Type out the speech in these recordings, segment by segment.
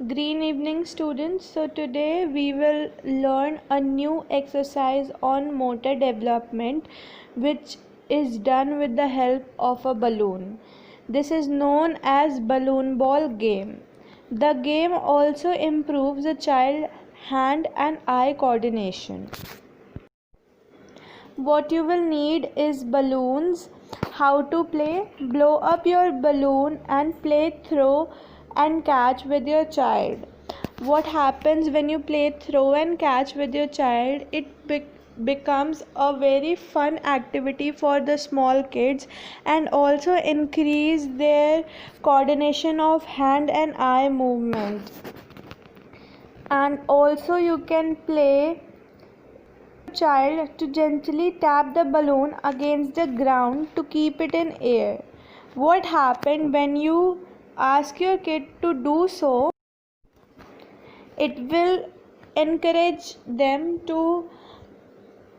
Green evening students. So today we will learn a new exercise on motor development which is done with the help of a balloon. This is known as balloon ball game. The game also improves the child hand and eye coordination. What you will need is balloons. How to play: blow up your balloon and play throw and catch with your child. What happens when you play throw and catch with your child? It becomes a very fun activity for the small kids and also increase their coordination of hand and eye movement. And also you can play child to gently tap the balloon against the ground to keep it in air. What happened when you ask your kid to do so? It will encourage them to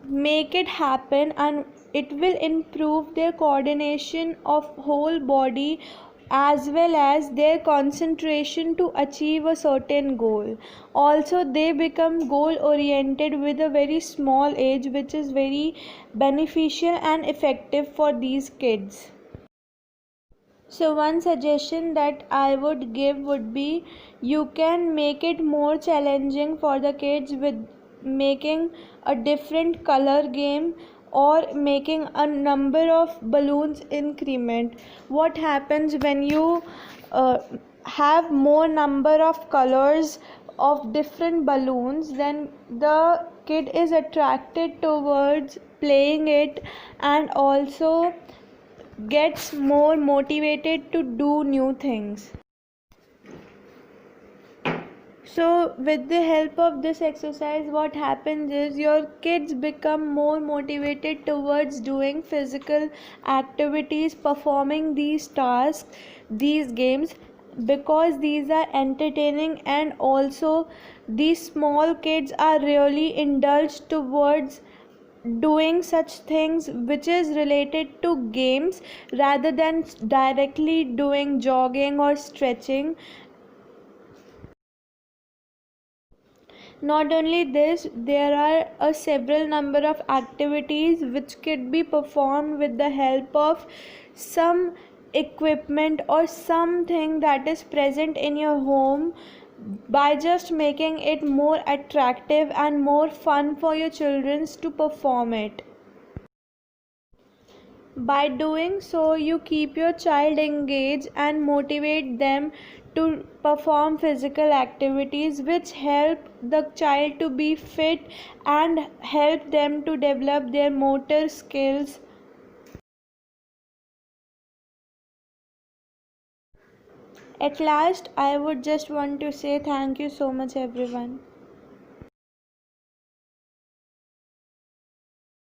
make it happen, and it will improve their coordination of whole body as well as their concentration to achieve a certain goal. Also they become goal oriented with a very small age, which is very beneficial and effective for these kids. So one suggestion that I would give would be, you can make it more challenging for the kids with making a different color game or making a number of balloons increment. What happens when you have more number of colors of different balloons, then the kid is attracted towards playing it and also gets more motivated to do new things. So with the help of this exercise, what happens is your kids become more motivated towards doing physical activities, performing these tasks, these games, because these are entertaining, and also these small kids are really indulged towards doing such things which is related to games rather than directly doing jogging or stretching. Not only this, there are a several number of activities which could be performed with the help of some equipment or something that is present in your home, by just making it more attractive and more fun for your children to perform it. By doing so, you keep your child engaged and motivate them to perform physical activities which help the child to be fit and help them to develop their motor skills. At last, I would just want to say thank you so much, everyone.